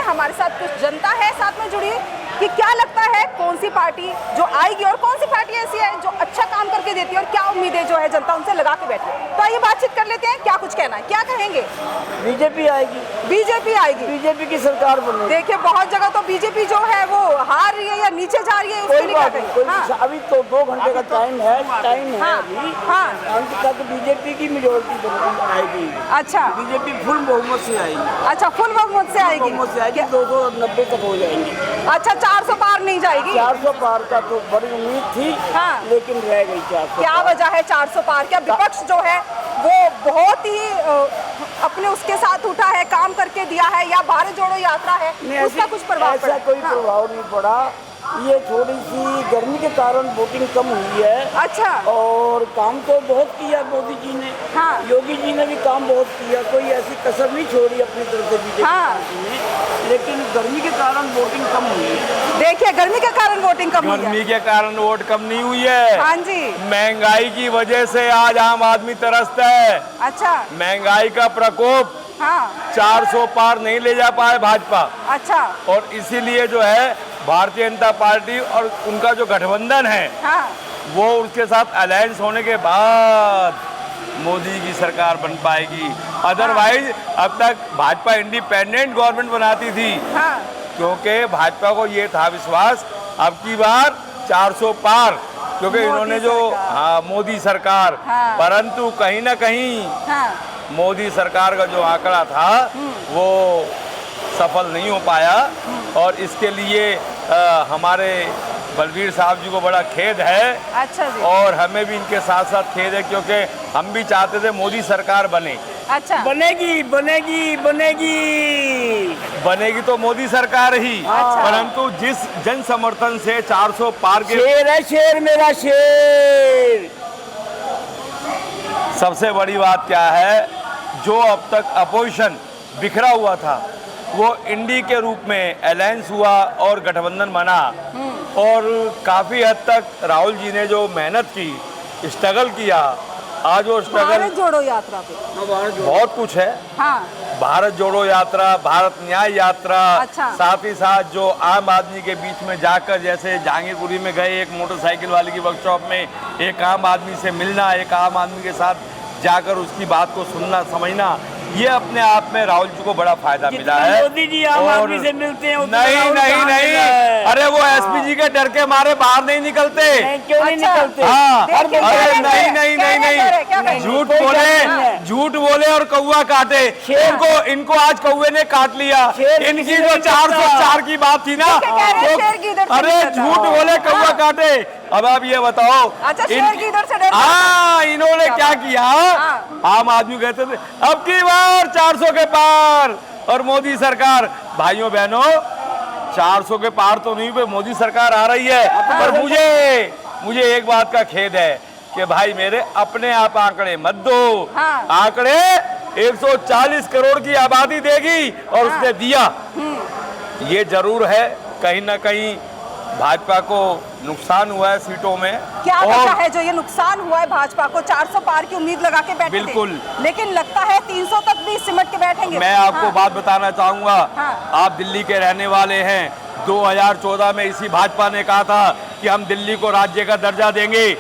हमारे साथ कुछ जनता है साथ में जुड़ी कि क्या लगता है कौन सी पार्टी जो आएगी और कौन सी पार्टी ऐसी है जो अच्छा काम करके देती है और क्या उम्मीदें जो है जनता उनसे लगा के बैठी है। तो आइए बातचीत कर लेते हैं, क्या कुछ कहना है, क्या कहेंगे। बीजेपी आएगी, बीजेपी आएगी, बीजेपी की सरकार बनेगी। देखिए बहुत जगह तो बीजेपी जो है वो हार रही है या नीचे जा रही है, उसके लिए क्या कहेंगे। हाँ। अभी तो 2 घंटे का टाइम है हाँ, अभी। हाँ। अंत तक बीजेपी की मेजोरिटी आएगी। अच्छा, बीजेपी फुल बहुमत से आएगी। अच्छा फुल बहुमत से आएगी, 290 तक हो जाएंगे। अच्छा 400 पार नहीं जाएगी। 400 पार का तो बड़ी उम्मीद थी, हाँ। लेकिन रह गई 400। क्या वजह है 400 पार? क्या विपक्ष जो है वो बहुत ही अपने उसके साथ उठा है, काम करके दिया है, या भारत जोड़ो यात्रा है उसका कुछ प्रभाव पड़ा? ऐसा कोई प्रभाव नहीं पड़ा। ये थोड़ी सी गर्मी के कारण वोटिंग कम हुई है। अच्छा। और काम तो बहुत किया मोदी जी ने, हाँ। योगी जी ने भी काम बहुत किया, कोई ऐसी कसर नहीं छोड़ी अपनी तरफ से बीजेपी हाँ। ने, लेकिन गर्मी के कारण वोटिंग कम हुई है। देखिए गर्मी के कारण वोटिंग कम हुई है। गर्मी के कारण वोट कम नहीं हुई है। हाँ जी। महंगाई की वजह से आज आम आदमी तरसता है। अच्छा। महंगाई का प्रकोप, हाँ। 400 पार नहीं ले जा पाए भाजपा। अच्छा। और इसीलिए जो है भारतीय जनता पार्टी और उनका जो गठबंधन है, हाँ। वो उसके साथ अलायंस होने के बाद मोदी की सरकार बन पाएगी। अदरवाइज अब तक भाजपा इंडिपेंडेंट गवर्नमेंट बनाती थी। हाँ। क्योंकि भाजपा को ये था विश्वास अब की बार 400 पार, क्योंकि इन्होंने जो मोदी सरकार, हाँ। परंतु कहीं ना कहीं हाँ। मोदी सरकार का जो आंकड़ा था वो सफल नहीं हो पाया। और इसके लिए हमारे बलबीर साहब जी को बड़ा खेद है। अच्छा जी। और हमें भी इनके साथ साथ खेद है, क्योंकि हम भी चाहते थे मोदी सरकार बने। अच्छा। बनेगी बनेगी बनेगी बनेगी तो मोदी सरकार ही। अच्छा। परंतु जिस जन समर्थन से 400 पार के, शेर है शेर मेरा शेर। सबसे बड़ी बात क्या है, जो अब तक अपोजिशन बिखरा हुआ था वो इंडी के रूप में अलायंस हुआ और गठबंधन बना। और काफ़ी हद तक राहुल जी ने जो मेहनत की, स्ट्रगल किया, आज वो स्ट्रगल भारत जोड़ो यात्रा पे बहुत कुछ है। हाँ। भारत जोड़ो यात्रा, भारत न्याय यात्रा, अच्छा। साथ ही साथ जो आम आदमी के बीच में जाकर, जैसे जहांगीरपुरी में गए एक मोटरसाइकिल वाले की वर्कशॉप में, एक आम आदमी से मिलना, एक आम आदमी के साथ जाकर उसकी बात को सुनना समझना, ये अपने आप में राहुल जी को बड़ा फायदा मिला है। मोदी जी आम आदमी से मिलते हैं नहीं नहीं नहीं, अरे वो एसपी जी के डर के मारे बाहर नहीं निकलते। क्यों नहीं अच्छा। निकलते? हाँ, देखिए, अरे क्या नहीं कह नहीं रहे नहीं हैं? क्या कह रहे नहीं, हैं? झूठ कोई बोले, नहीं है। झूठ बोले और कौवा काटे। इनको आज कौवे ने काट लिया। इनकी जो 404 की बात थी ना, अरे झूठ बोले कौवा काटे। अब आप ये बताओ, अच्छा, शेर की इधर से डर हाँ, इन्होंने क्या किया, आम आदमी कहते थे अब की बार 400 के पार, और मोदी सरकार, भाइयों बहनों 400 के पार तो नहीं पे मोदी सरकार आ रही है। पर मुझे एक बात का खेद है कि भाई मेरे अपने आप आंकड़े मत दो। हाँ। आंकड़े 140 करोड़ की आबादी देगी और उसने दिया। ये जरूर है कहीं ना कहीं भाजपा को नुकसान हुआ है सीटों में। क्या वजह है जो ये नुकसान हुआ है भाजपा को? 400 पार की उम्मीद लगा के बैठे बिल्कुल थे, लेकिन लगता है 300 तक भी सिमट के बैठेंगे। मैं आपको बात बताना चाहूंगा, हाँ। आप दिल्ली के रहने वाले हैं। 2014 में इसी भाजपा ने कहा था कि हम दिल्ली को राज्य का दर्जा देंगे।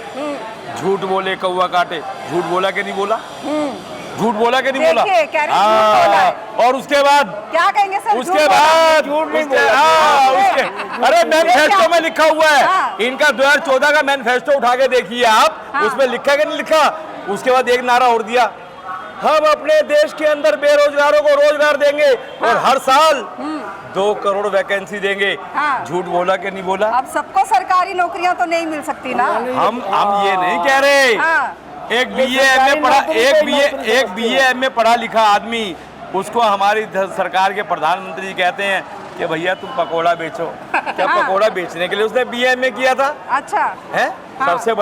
झूठ बोले कौवा काटे। झूठ बोला कि नहीं बोला? झूठ बोला कि नहीं बोला? और उसके बाद क्या कहेंगे सर? उसके बाद अरे मैनिफेस्टो में लिखा हुआ है। हाँ। इनका 2014 का मैनिफेस्टो उठा के देखिए आप। हाँ। उसमें लिखा कि नहीं लिखा? उसके बाद एक नारा और दिया, हम अपने देश के अंदर बेरोजगारों को रोजगार देंगे। हाँ। और हर साल 2 करोड़ वैकेंसी देंगे। हाँ। झूठ बोला कि नहीं बोला? अब सबको सरकारी नौकरियां तो नहीं मिल सकती ना। हम ये नहीं कह रहे। हाँ। एक BA पढ़ा लिखा आदमी, उसको हमारी सरकार के प्रधानमंत्री जी कहते हैं कि भैया तुम पकोड़ा बेचो। क्या पकोड़ा बेचने के लिए उसने BA किया था? अच्छा है। हाँ। सबसे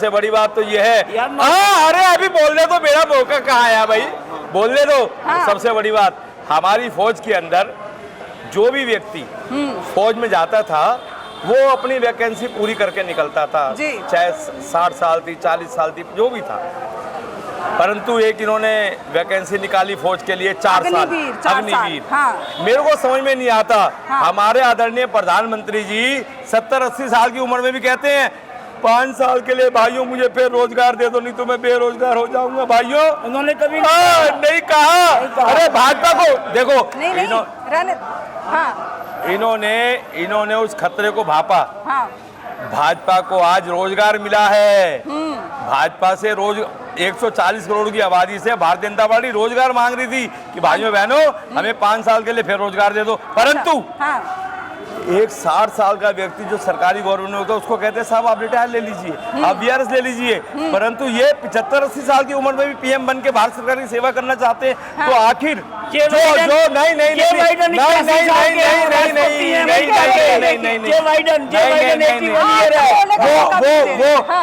बड़ी बात तो ये है। हाँ, अरे अभी बोलने दो, मेरा मौका कहाँ है भाई, बोलने दो। हाँ। सबसे बड़ी बात, हमारी फौज के अंदर जो भी व्यक्ति फौज में जाता था वो अपनी वैकेंसी पूरी करके निकलता था, चाहे 60 साल थी, 40 साल थी, जो भी था। परंतु एक इन्होंने वैकेंसी निकाली फौज के लिए 4 साल अग्निवीर, 4 साल, हाँ। मेरे को समझ में नहीं आता। हाँ। हमारे आदरणीय प्रधानमंत्री जी 70-80 साल की उम्र में भी कहते हैं 5 साल के लिए भाइयों मुझे फिर रोजगार दे दो, नहीं तो मैं बेरोजगार हो जाऊंगा। भाइयों उन्होंने कभी नहीं कहा। अरे भाजपा को देखो, नहीं नहीं रहने हाँ इन्होंने उस खतरे को भापा। हाँ भाजपा को आज रोजगार मिला है। भाजपा से रोज 140 करोड़ की आबादी से भारतीय जनता पार्टी रोजगार मांग रही थी कि भाइयों बहनों हमें 5 साल के लिए फिर रोजगार दे दो, परंतु हाँ एक 60 साल का व्यक्ति जो सरकारी गवर्नमेंट में होता है उसको कहते हैं साहब आप रिटायर ले लीजिए, आप वीआरएस ले लीजिए, परंतु ये 75-80 साल की उम्र में भी पीएम बन के भारत सरकार की सेवा करना चाहते हैं। तो आखिर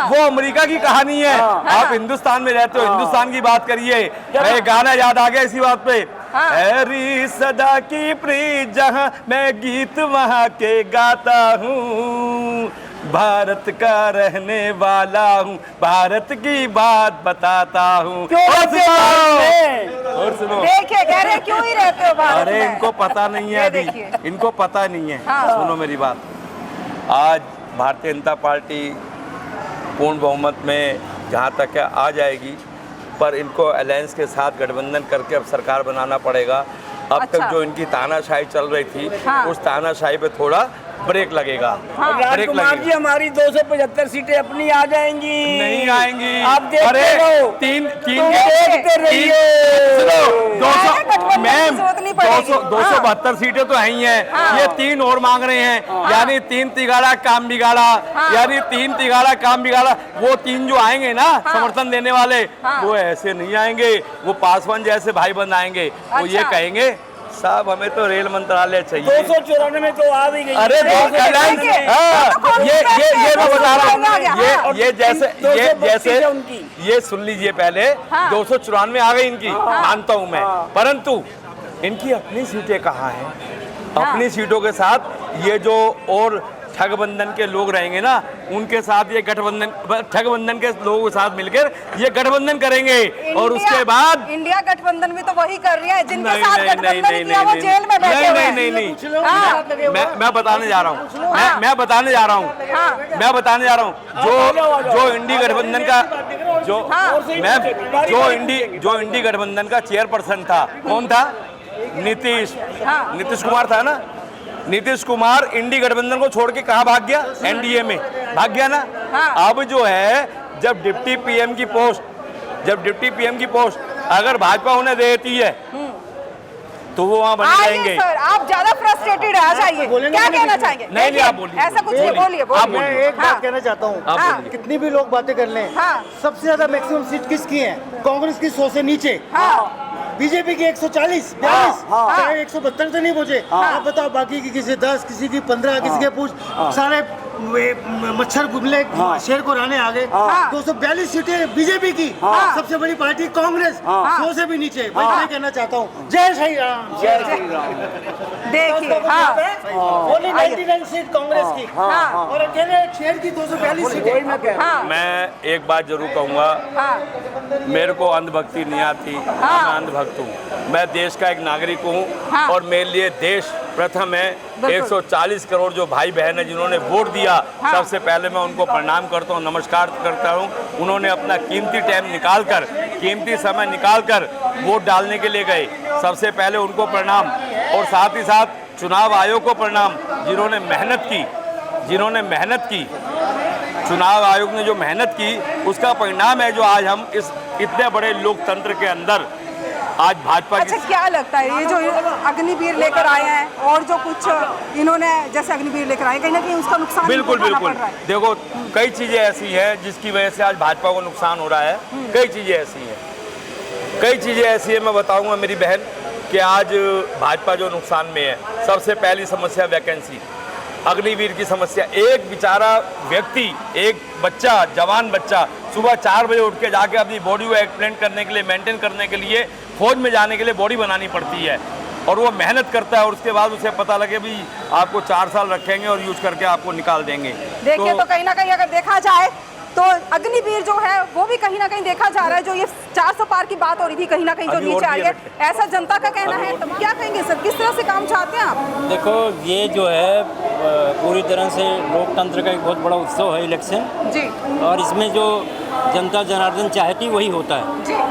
वो अमेरिका की कहानी है। आप हिंदुस्तान में रहते हो, हिंदुस्तान की बात करिए। मैं गाना याद आ गया इसी बात पे, हैरी सदा की प्रीत जहां मैं गीत वहां के गाता हूँ, भारत का रहने वाला हूँ, भारत की बात बताता हूँ। और सुनो देखिए कह रहे क्यों ही रहते हो भारत अरे में? इनको पता नहीं है, अभी इनको पता नहीं है। हाँ। सुनो मेरी बात, आज भारतीय जनता पार्टी पूर्ण बहुमत में जहाँ तक है आ जाएगी, पर इनको अलायंस के साथ गठबंधन करके अब सरकार बनाना पड़ेगा। अब अच्छा। तक जो इनकी तानाशाही चल रही थी, हाँ। उस तानाशाही पे थोड़ा ब्रेक लगेगा। हाँ। ब्रेक राजकुमार जी लगेगा। हमारी 275 सीटें अपनी आ जाएंगी। नहीं आएंगी। आप देखते अरे रहो। तीन देखते रहिए। जरूरत नहीं पड़ेगी। 272 सीटें तो हैं ही हैं। हाँ। ये 3 और मांग रहे हैं, यानी 3 तिगाड़ा काम बिगाड़ा, यानी 3 तिगाड़ा काम बिगाड़ा। वो 3 जो आएंगे ना समर्थन देने वाले, वो ऐसे नहीं आएंगे, वो पासवान जैसे भाई बंद आएंगे। वो ये अच्छा। कहेंगे साहब हमें तो रेल मंत्रालय चाहिए। 294 में तो आ भी गई। अरे ये मैं बता रहा हूँ, ये सुन लीजिए पहले। 294 आ गई इनकी, मानता हूँ मैं, परंतु इनकी अपनी सीटें कहाँ हैं? अपनी सीटों के साथ ये जो और ठगबंधन के लोग रहेंगे ना, उनके साथ ये ठगबंधन के लोगों के साथ मिलकर ये गठबंधन करेंगे। और उसके बाद इंडिया गठबंधन भी तो वही कर रही है, जिनके साथ गठबंधन किया वो जेल में बैठे हुए हैं। नहीं, मैं बताने जा रहा हूँ, मैं बताने जा रहा हूँ जो इंडी गठबंधन का जो इंडी गठबंधन का चेयरपर्सन था, कौन था? नीतीश कुमार था ना। नीतीश कुमार इंडी गठबंधन को छोड़ के कहाँ भाग गया? एनडीए में भाग गया ना। अब जो है जब डिप्टी पीएम की पोस्ट अगर भाजपा उन्हें देती है तो वो वहाँ बने रहेंगे। सर आप ज्यादा फ्रस्ट्रेटेड है, आ जाइए। क्या कहना चाहेंगे? नहीं आप बोलिए। ऐसा कुछ नहीं, बोलिए। मैं एक बात कहना चाहता हूँ, कितनी भी लोग बातें कर लें, सबसे ज्यादा मैक्सिमम सीट किसकी है? कांग्रेस की 100 से नीचे, बीजेपी की 140, 42, चाहे 172 से नहीं पहुंचे। आप बताओ बाकी की किसी 10, किसी की 15, किसी के पूछ, सारे मच्छर गुमले शेर को रहने आ गए। 242 सीटें बीजेपी की, सबसे बड़ी पार्टी कांग्रेस 100 से भी नीचे। मैं ये कहना चाहता हूँ, जय श्री राम। जय श्री राम। देखिए ओनली 99 सीट कांग्रेस की और अकेले शेर की 242 सीटें। मैं एक बात जरूर कहूँगा, मेरे को अंधभक्ति नहीं आती, मैं अंधभक्त हूँ। मैं देश का एक नागरिक हूँ और मेरे लिए देश प्रथम है। 140 करोड़ जो भाई बहन है जिन्होंने वोट दिया, सबसे पहले मैं उनको प्रणाम करता हूँ, नमस्कार करता हूँ। उन्होंने अपना कीमती टाइम निकालकर, कीमती समय निकालकर वोट डालने के लिए गए, सबसे पहले उनको प्रणाम। और साथ ही साथ चुनाव आयोग को प्रणाम, जिन्होंने मेहनत की। चुनाव आयोग ने जो मेहनत की उसका परिणाम है जो आज हम इस इतने बड़े लोकतंत्र के अंदर आज भाजपा अच्छा क्या लगता है ये जो अग्निवीर लेकर आए हैं और जो कुछ इन्होंने जैसे अग्निवीर लेकर आए, कहीं ना कहीं उसका नुकसान बिल्कुल देखो कई चीजें ऐसी हैं जिसकी वजह से आज भाजपा को नुकसान हो रहा है। कई चीजें ऐसी है मैं बताऊंगा मेरी बहन कि आज भाजपा जो नुकसान में है। सबसे पहली समस्या वैकेंसी, अग्निवीर की समस्या। एक बेचारा व्यक्ति, एक बच्चा, जवान बच्चा सुबह 4 बजे उठ के जाके अपनी बॉडी को एक्सप्लेन करने के लिए, मेंटेन करने के लिए फौज में जाने के लिए बॉडी बनानी पड़ती है और वो मेहनत करता है और उसके बाद उसे पता लगे भी आपको 4 साल रखेंगे और यूज करके आपको निकाल देंगे। देखिए तो कहीं ना कहीं अगर देखा जाए तो अग्निवीर जो है वो भी कहीं ना कहीं देखा जा रहा है, जो ये 400 पार की बात हो रही थी, कहीं ना कहीं जो अभी और नीचे आई दिए है, ऐसा जनता का कहना है। तो क्या कहेंगे सर, किस तरह से काम चाहते हैं आप? देखो, ये जो है पूरी तरह से लोकतंत्र का एक बहुत बड़ा उत्सव है इलेक्शन, जी और इसमें जो जनता जनार्दन चाहती वही होता है। जी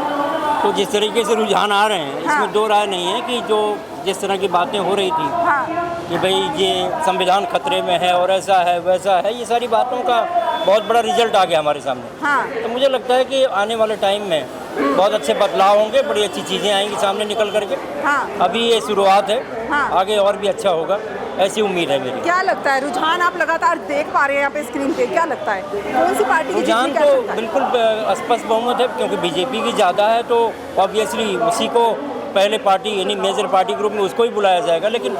तो जिस तरीके से रुझान आ रहे हैं, इसमें दो राय नहीं है कि जो जिस तरह की बातें हो रही थी हाँ कि भाई ये संविधान खतरे में है और ऐसा है वैसा है, ये सारी बातों का बहुत बड़ा रिजल्ट आ गया हमारे सामने। हाँ तो मुझे लगता है कि आने वाले टाइम में बहुत अच्छे बदलाव होंगे, बड़ी अच्छी चीज़ें आएंगी सामने निकल करके। हाँ अभी ये शुरुआत है, हाँ। आगे और भी अच्छा होगा, ऐसी उम्मीद है मेरी। क्या लगता है, रुझान आप लगातार देख पा रहे हैं यहाँ पे स्क्रीन पे, क्या लगता है कौन सी पार्टी की रुझान जीतने तो का लगता है? बिल्कुल स्पष्ट बहुमत है, क्योंकि बीजेपी की ज़्यादा है, तो ऑब्वियसली उसी को पहले पार्टी यानी मेजर पार्टी ग्रुप में उसको ही बुलाया जाएगा। लेकिन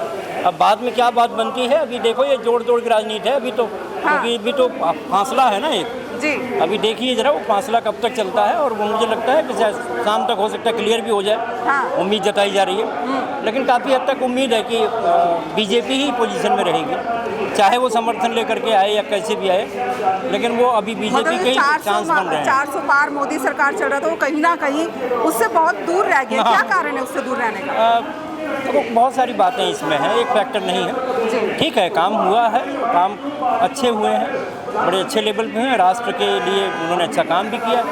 अब बाद में क्या बात बनती है, अभी देखो ये जोड़ तोड़ की राजनीति है अभी तो, क्योंकि अभी तो फासला है ना एक। जी अभी देखिए जरा वो फासला कब तक चलता है, और वो मुझे लगता है कि शायद शाम तक हो सकता है क्लियर भी हो जाए। हाँ। उम्मीद जताई जा रही है, लेकिन काफ़ी हद तक उम्मीद है कि बीजेपी ही पोजीशन में रहेगी, चाहे वो समर्थन लेकर के आए या कैसे भी आए, लेकिन वो अभी बीजेपी के ही चांस बन रहे हैं। 400 पार मोदी सरकार चल रहा था, वो कहीं ना कहीं उससे बहुत दूर रह गया। क्या कारण है उससे दूर रहने का? तो बहुत सारी बातें इसमें हैं, एक फैक्टर नहीं है। ठीक है, काम हुआ है, काम अच्छे हुए हैं, बड़े अच्छे लेवल पे हैं, राष्ट्र के लिए उन्होंने अच्छा काम भी किया,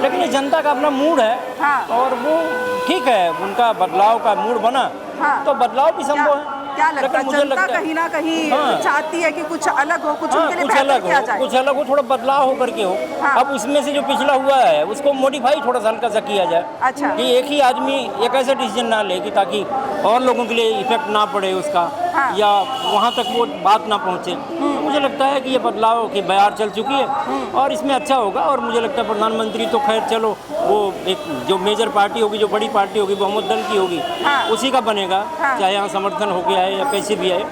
लेकिन ये जनता का अपना मूड है। हाँ। और वो ठीक है, उनका बदलाव का मूड बना। हाँ। तो बदलाव भी संभव है। क्या लगता है, मुझे जनता लगता है कहीं ना कहीं हाँ। चाहती है कि कुछ अलग हो, कुछ उनके लिए कुछ बेहतर अलग किया हो, जाए? कुछ अलग हो, थोड़ा बदलाव हो करके हो। हाँ। अब उसमें से जो पिछला हुआ है उसको मॉडिफाई थोड़ा सा हल्का सा किया जाए। अच्छा। कि एक ही आदमी एक ऐसा डिसीजन ना ले कि ताकि और लोगों के लिए इफेक्ट ना पड़े उसका, हाँ। या वहाँ तक वो बात ना पहुँचे। मुझे लगता है कि ये बदलाव की बयार चल चुकी है और इसमें अच्छा होगा। और मुझे लगता है प्रधानमंत्री तो खैर चलो, वो एक जो मेजर पार्टी होगी, जो बड़ी पार्टी होगी, बहुमत दल की होगी, हाँ। उसी का बनेगा। हाँ। चाहे यहाँ समर्थन होके आए या कैसे भी आए,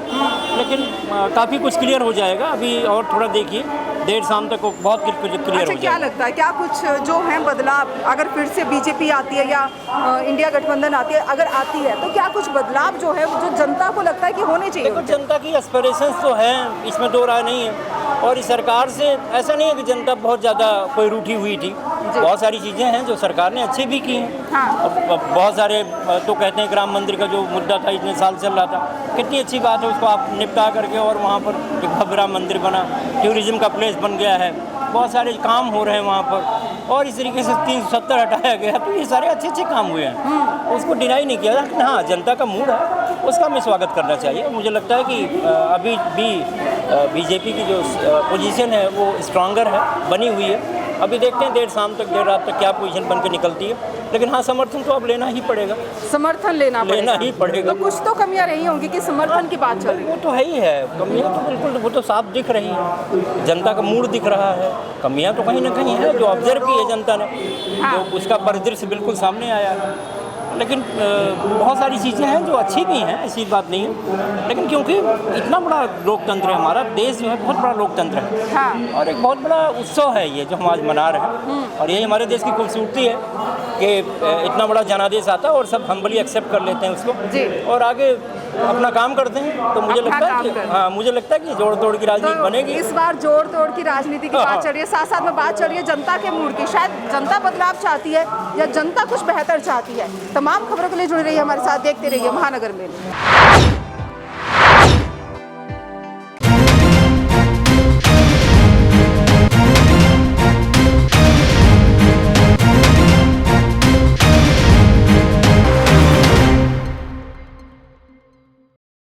लेकिन काफ़ी कुछ क्लियर हो जाएगा। अभी और थोड़ा देखिए, देर शाम तक वो बहुत क्लियर अच्छा, हो क्या जाएगा। लगता है, क्या कुछ जो है बदलाव, अगर फिर से बीजेपी आती है या इंडिया गठबंधन आती है, अगर आती है तो क्या कुछ बदलाव जो है जो जनता को लगता है कि होने चाहिए? देखो, जनता की एस्पिरेशंस तो हैं, इसमें दो राय नहीं है। और इस सरकार से ऐसा नहीं है कि जनता बहुत ज़्यादा कोई रूठी हुई थी, बहुत सारी चीज़ें हैं जो सरकार ने अच्छी भी की हैं। हाँ। अब बहुत सारे तो कहते हैं कि राम मंदिर का जो मुद्दा था इतने साल चल रहा था, कितनी अच्छी बात है, उसको आप निपटा करके और वहाँ पर एक भव्य राम मंदिर बना, टूरिज्म का प्लेस बन गया है, बहुत सारे काम हो रहे हैं वहाँ पर। और इस तरीके से 370 हटाया गया, तो ये सारे अच्छे अच्छे काम हुए हैं, उसको डिनाई नहीं किया। लेकिन हाँ, जनता का मूड है, उसका हमें स्वागत करना चाहिए। मुझे लगता है कि अभी भी बीजेपी की जो पोजीशन है वो स्ट्रांगर है, बनी हुई है। अभी देखते हैं देर शाम तक, देर रात तक क्या पोजीशन बन के निकलती है। लेकिन हाँ, समर्थन तो अब लेना ही पड़ेगा, समर्थन लेना ही पड़ेगा। तो कुछ तो कमियां रही होंगी कि समर्थन की बात चल रही है। वो तो है ही है, कमियां तो बिल्कुल, वो तो साफ दिख रही है, जनता का मूड दिख रहा है। कमियां तो कहीं ना कहीं है जो ऑब्जर्व की है जनता ने, जो उसका परिदृश्य बिल्कुल सामने आया है। लेकिन बहुत सारी चीज़ें हैं जो अच्छी भी हैं, ऐसी बात नहीं है। लेकिन क्योंकि इतना बड़ा लोकतंत्र है हमारा देश, जो है बहुत बड़ा लोकतंत्र है। हाँ। और एक बहुत बड़ा उत्सव है ये जो हम आज मना रहे हैं, और यही हमारे देश की खूबसूरती है कि इतना बड़ा जनादेश आता है और सब हम्बली एक्सेप्ट कर लेते हैं उसको जी। और आगे अपना काम करते हैं। तो मुझे लगता है कि हाँ, मुझे लगता है कि जोड़ तोड़ की राजनीति बनेगी। इस बार जोड़ तोड़ की राजनीति की बात चल रही है, साथ साथ में बात चल रही है जनता के मूड की। शायद जनता बदलाव चाहती है या जनता कुछ बेहतर चाहती है। तमाम खबरों के लिए जुड़े रहिए हमारे साथ, देखते रहिए महानगर में।